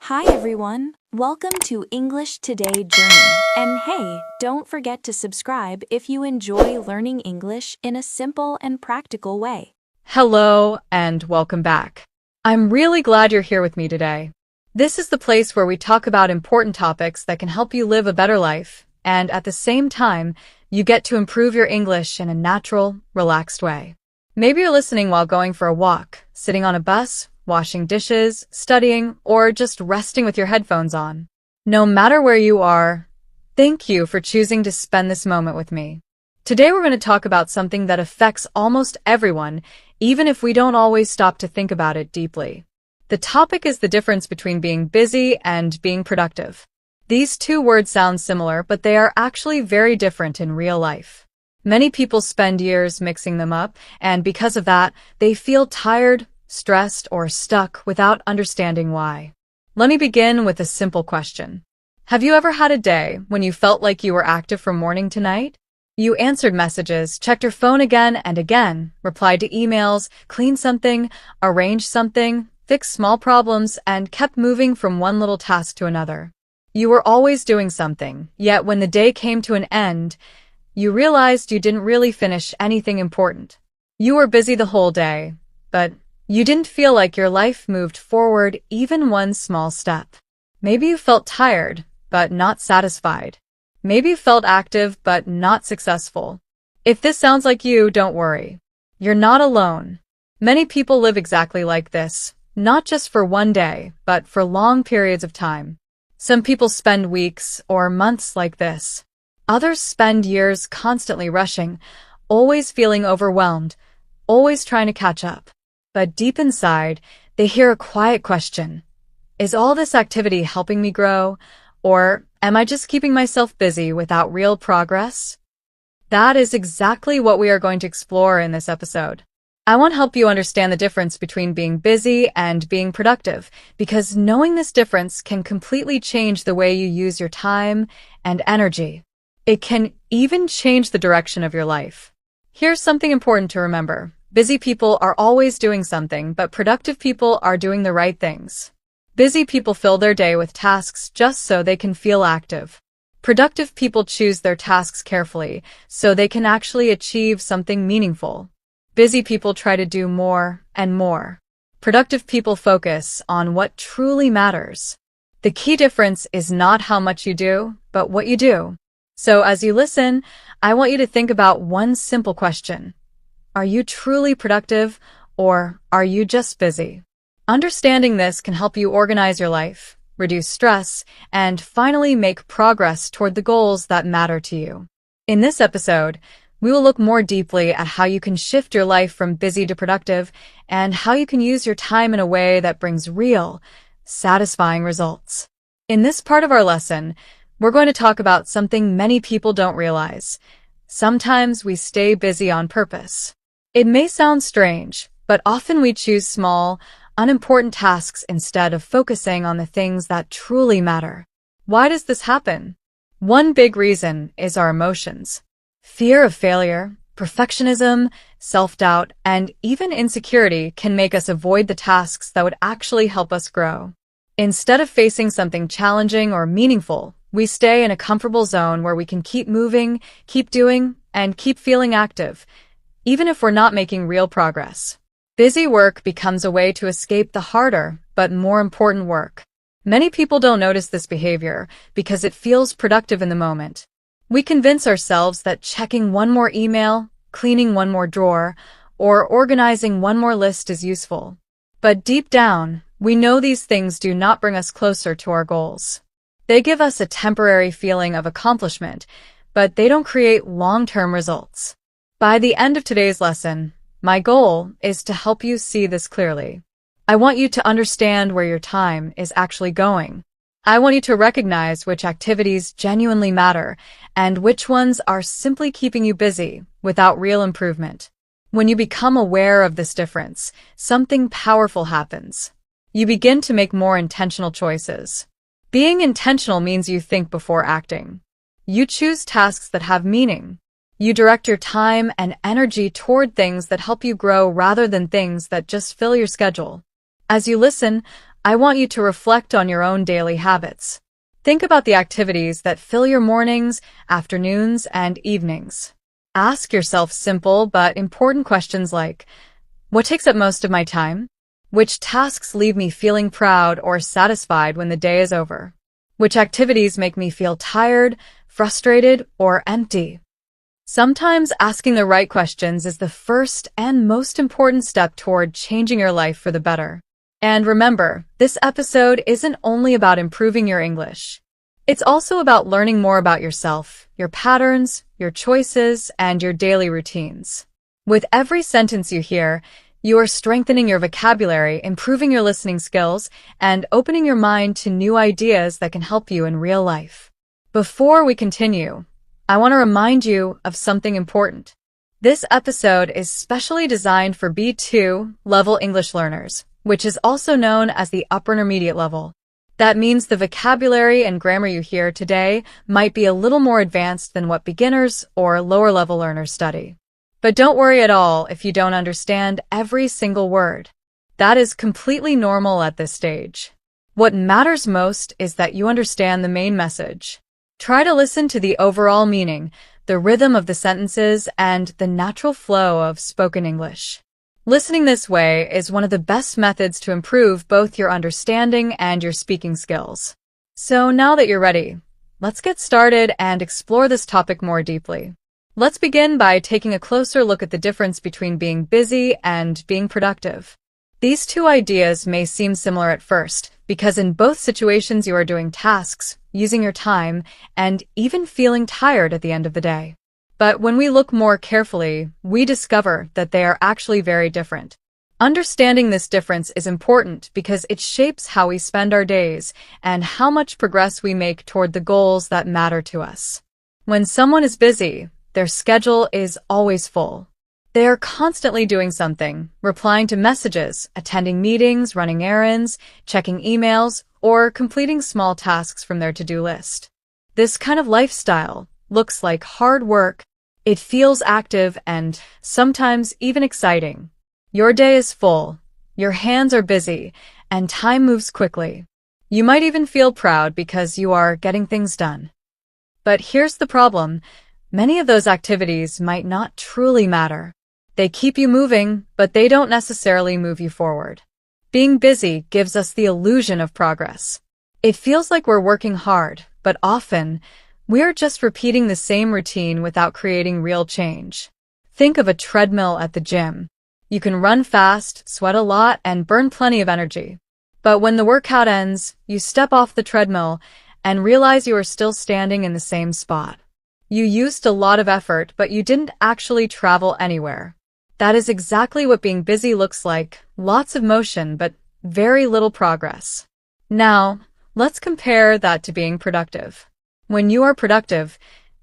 Hi everyone, welcome to English Today Journey. And hey, don't forget to subscribe if you enjoy learning English in a simple and practical way. Hello and welcome back. I'm really glad you're here with me today. This is the place where we talk about important topics that can help you live a better life, and at the same time, you get to improve your English in a natural, relaxed way. Maybe you're listening while going for a walk, sitting on a bus, washing dishes, studying, or just resting with your headphones on. No matter where you are, thank you for choosing to spend this moment with me. Today we're going to talk about something that affects almost everyone, even if we don't always stop to think about it deeply. The topic is the difference between being busy and being productive. These two words sound similar, but they are actually very different in real life. Many people spend years mixing them up, and because of that, they feel tired, stressed, or stuck without understanding why. Let me begin with a simple question. Have you ever had a day when you felt like you were active from morning to night? You answered messages, checked your phone again and again, replied to emails, cleaned something, arranged something, fixed small problems, and kept moving from one little task to another. You were always doing something, yet when the day came to an end, you realized you didn't really finish anything important. You were busy the whole day, but you didn't feel like your life moved forward even one small step. Maybe you felt tired, but not satisfied. Maybe you felt active, but not successful. If this sounds like you, don't worry. You're not alone. Many people live exactly like this, not just for one day, but for long periods of time. Some people spend weeks or months like this. Others spend years constantly rushing, always feeling overwhelmed, always trying to catch up. But deep inside, they hear a quiet question. Is all this activity helping me grow? Or am I just keeping myself busy without real progress? That is exactly what we are going to explore in this episode. I want to help you understand the difference between being busy and being productive, because knowing this difference can completely change the way you use your time and energy. It can even change the direction of your life. Here's something important to remember. Busy people are always doing something, but productive people are doing the right things. Busy people fill their day with tasks just so they can feel active. Productive people choose their tasks carefully so they can actually achieve something meaningful. Busy people try to do more and more. Productive people focus on what truly matters. The key difference is not how much you do, but what you do. So as you listen, I want you to think about one simple question. Are you truly productive, or are you just busy? Understanding this can help you organize your life, reduce stress, and finally make progress toward the goals that matter to you. In this episode, we will look more deeply at how you can shift your life from busy to productive and how you can use your time in a way that brings real, satisfying results. In this part of our lesson, we're going to talk about something many people don't realize. Sometimes we stay busy on purpose. It may sound strange, but often we choose small, unimportant tasks instead of focusing on the things that truly matter. Why does this happen? One big reason is our emotions. Fear of failure, perfectionism, self-doubt, and even insecurity can make us avoid the tasks that would actually help us grow. Instead of facing something challenging or meaningful, we stay in a comfortable zone where we can keep moving, keep doing, and keep feeling active, even if we're not making real progress. Busy work becomes a way to escape the harder, but more important work. Many people don't notice this behavior because it feels productive in the moment. We convince ourselves that checking one more email, cleaning one more drawer, or organizing one more list is useful. But deep down, we know these things do not bring us closer to our goals. They give us a temporary feeling of accomplishment, but they don't create long-term results. By the end of today's lesson, my goal is to help you see this clearly. I want you to understand where your time is actually going. I want you to recognize which activities genuinely matter and which ones are simply keeping you busy without real improvement. When you become aware of this difference, something powerful happens. You begin to make more intentional choices. Being intentional means you think before acting. You choose tasks that have meaning. You direct your time and energy toward things that help you grow rather than things that just fill your schedule. As you listen, I want you to reflect on your own daily habits. Think about the activities that fill your mornings, afternoons, and evenings. Ask yourself simple but important questions like, what takes up most of my time? Which tasks leave me feeling proud or satisfied when the day is over? Which activities make me feel tired, frustrated, or empty? Sometimes asking the right questions is the first and most important step toward changing your life for the better. And remember, this episode isn't only about improving your English. It's also about learning more about yourself, your patterns, your choices, and your daily routines. With every sentence you hear, you are strengthening your vocabulary, improving your listening skills, and opening your mind to new ideas that can help you in real life. Before we continue, I want to remind you of something important. This episode is specially designed for B2 level English learners, which is also known as the upper intermediate level. That means the vocabulary and grammar you hear today might be a little more advanced than what beginners or lower level learners study. But don't worry at all if you don't understand every single word. That is completely normal at this stage. What matters most is that you understand the main message. Try to listen to the overall meaning, the rhythm of the sentences, and the natural flow of spoken English. Listening this way is one of the best methods to improve both your understanding and your speaking skills. So now that you're ready, let's get started and explore this topic more deeply. Let's begin by taking a closer look at the difference between being busy and being productive. These two ideas may seem similar at first, because in both situations you are doing tasks, using your time, and even feeling tired at the end of the day. But when we look more carefully, we discover that they are actually very different. Understanding this difference is important because it shapes how we spend our days and how much progress we make toward the goals that matter to us. When someone is busy, their schedule is always full. They are constantly doing something, replying to messages, attending meetings, running errands, checking emails, or completing small tasks from their to-do list. This kind of lifestyle looks like hard work. It feels active and sometimes even exciting. Your day is full, your hands are busy, and time moves quickly. You might even feel proud because you are getting things done. But here's the problem. Many of those activities might not truly matter. They keep you moving, but they don't necessarily move you forward. Being busy gives us the illusion of progress. It feels like we're working hard, but often, we're just repeating the same routine without creating real change. Think of a treadmill at the gym. You can run fast, sweat a lot, and burn plenty of energy. But when the workout ends, you step off the treadmill and realize you are still standing in the same spot. You used a lot of effort, but you didn't actually travel anywhere. That is exactly what being busy looks like. Lots of motion, but very little progress. Now, let's compare that to being productive. When you are productive,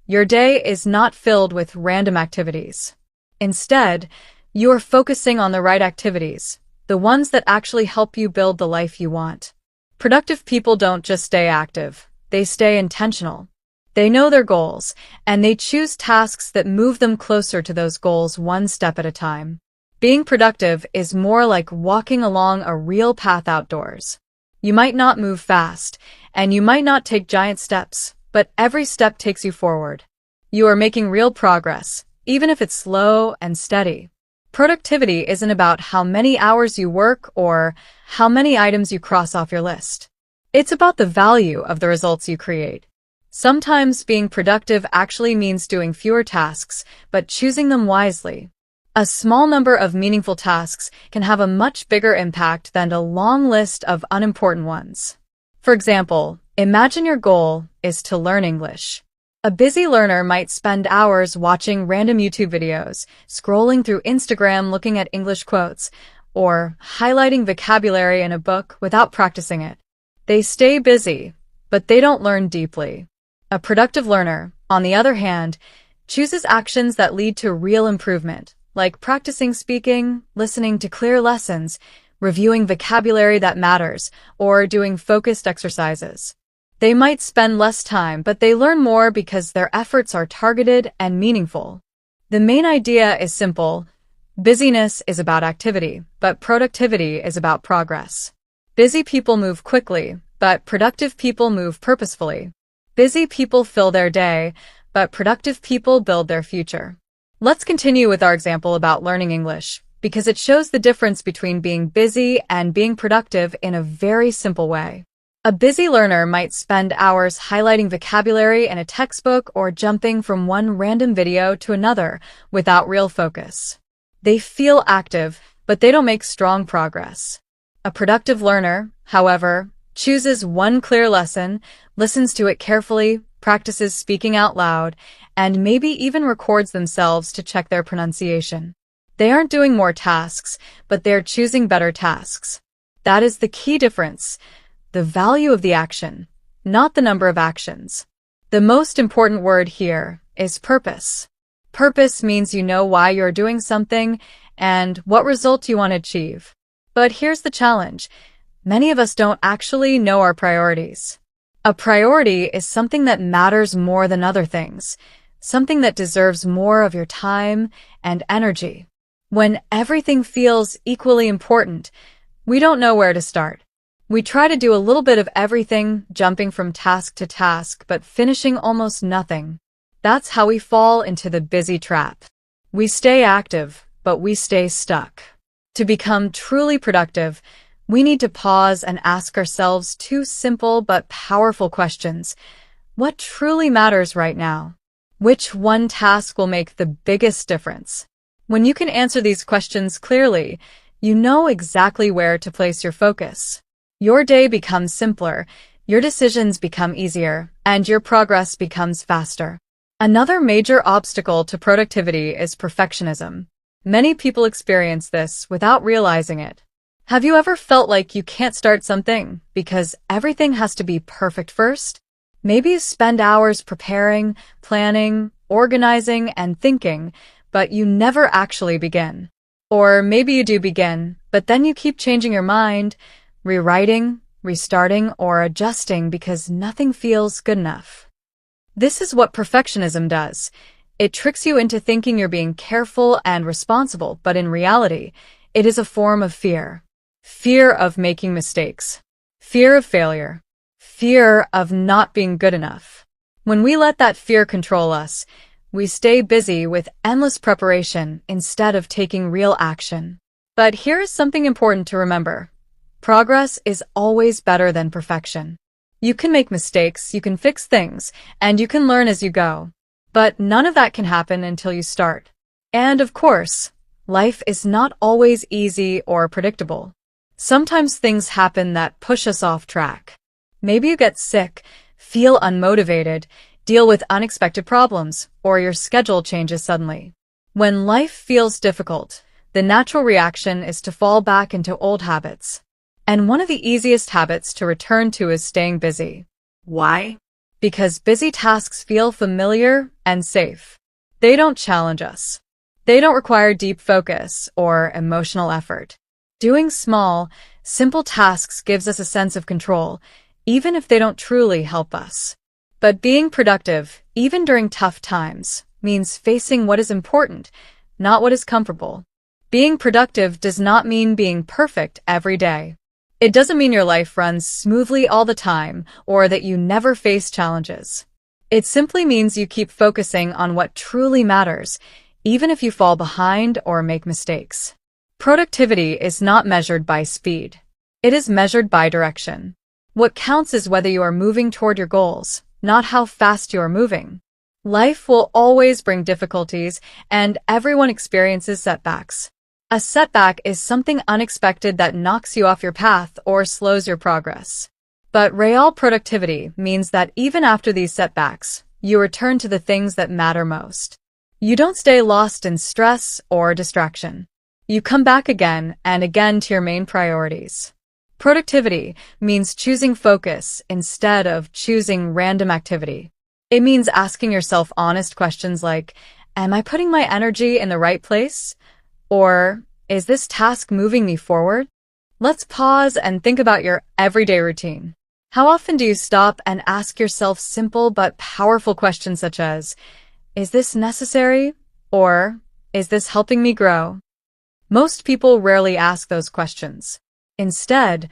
your day is not filled with random activities. Instead, you are focusing on the right activities, the ones that actually help you build the life you want. Productive people don't just stay active, they stay intentional. They know their goals, and they choose tasks that move them closer to those goals one step at a time. Being productive is more like walking along a real path outdoors. You might not move fast, and you might not take giant steps, but every step takes you forward. You are making real progress, even if it's slow and steady. Productivity isn't about how many hours you work or how many items you cross off your list. It's about the value of the results you create. Sometimes being productive actually means doing fewer tasks, but choosing them wisely. A small number of meaningful tasks can have a much bigger impact than a long list of unimportant ones. For example, imagine your goal is to learn English. A busy learner might spend hours watching random YouTube videos, scrolling through Instagram looking at English quotes, or highlighting vocabulary in a book without practicing it. They stay busy, but they don't learn deeply. A productive learner, on the other hand, chooses actions that lead to real improvement, like practicing speaking, listening to clear lessons, reviewing vocabulary that matters, or doing focused exercises. They might spend less time, but they learn more because their efforts are targeted and meaningful. The main idea is simple. Busyness is about activity, but productivity is about progress. Busy people move quickly, but productive people move purposefully. Busy people fill their day, but productive people build their future. Let's continue with our example about learning English, because it shows the difference between being busy and being productive in a very simple way. A busy learner might spend hours highlighting vocabulary in a textbook or jumping from one random video to another without real focus. They feel active, but they don't make strong progress. A productive learner, however, chooses one clear lesson, listens to it carefully, practices speaking out loud, and maybe even records themselves to check their pronunciation. They aren't doing more tasks, but they're choosing better tasks. That is the key difference. The value of the action, not the number of actions. The most important word here is purpose. Purpose means you know why you're doing something and what result you want to achieve. But here's the challenge. Many of us don't actually know our priorities. A priority is something that matters more than other things, something that deserves more of your time and energy. When everything feels equally important, we don't know where to start. We try to do a little bit of everything, jumping from task to task, but finishing almost nothing. That's how we fall into the busy trap. We stay active, but we stay stuck. To become truly productive, we need to pause and ask ourselves two simple but powerful questions. What truly matters right now? Which one task will make the biggest difference? When you can answer these questions clearly, you know exactly where to place your focus. Your day becomes simpler, your decisions become easier, and your progress becomes faster. Another major obstacle to productivity is perfectionism. Many people experience this without realizing it. Have you ever felt like you can't start something because everything has to be perfect first? Maybe you spend hours preparing, planning, organizing, and thinking, but you never actually begin. Or maybe you do begin, but then you keep changing your mind, rewriting, restarting, or adjusting because nothing feels good enough. This is what perfectionism does. It tricks you into thinking you're being careful and responsible, but in reality, it is a form of fear. Fear of making mistakes. Fear of failure. Fear of not being good enough. When we let that fear control us, we stay busy with endless preparation instead of taking real action. But here is something important to remember. Progress is always better than perfection. You can make mistakes, you can fix things, and you can learn as you go. But none of that can happen until you start. And of course, life is not always easy or predictable. Sometimes things happen that push us off track. Maybe you get sick, feel unmotivated, deal with unexpected problems, or your schedule changes suddenly. When life feels difficult, the natural reaction is to fall back into old habits. And one of the easiest habits to return to is staying busy. Why? Because busy tasks feel familiar and safe. They don't challenge us. They don't require deep focus or emotional effort. Doing small, simple tasks gives us a sense of control, even if they don't truly help us. But being productive, even during tough times, means facing what is important, not what is comfortable. Being productive does not mean being perfect every day. It doesn't mean your life runs smoothly all the time or that you never face challenges. It simply means you keep focusing on what truly matters, even if you fall behind or make mistakes. Productivity is not measured by speed. It is measured by direction. What counts is whether you are moving toward your goals, not how fast you are moving. Life will always bring difficulties, and everyone experiences setbacks. A setback is something unexpected that knocks you off your path or slows your progress. But real productivity means that even after these setbacks, you return to the things that matter most. You don't stay lost in stress or distraction. You come back again and again to your main priorities. Productivity means choosing focus instead of choosing random activity. It means asking yourself honest questions like, am I putting my energy in the right place? Or, is this task moving me forward? Let's pause and think about your everyday routine. How often do you stop and ask yourself simple but powerful questions such as, is this necessary? Or, is this helping me grow? Most people rarely ask those questions. Instead,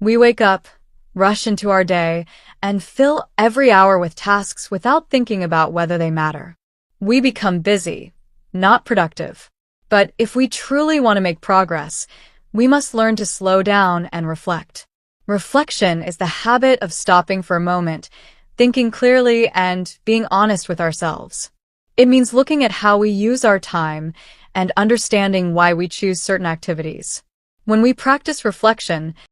We wake up, rush into our day, and fill every hour with tasks without thinking about whether they matter. We become busy, not productive. But if we truly want to make progress, we must learn to slow down and reflect. Reflection is the habit of stopping for a moment, thinking clearly, and being honest with ourselves. It means looking at how we use our time and understanding why we choose certain activities. When we practice reflection,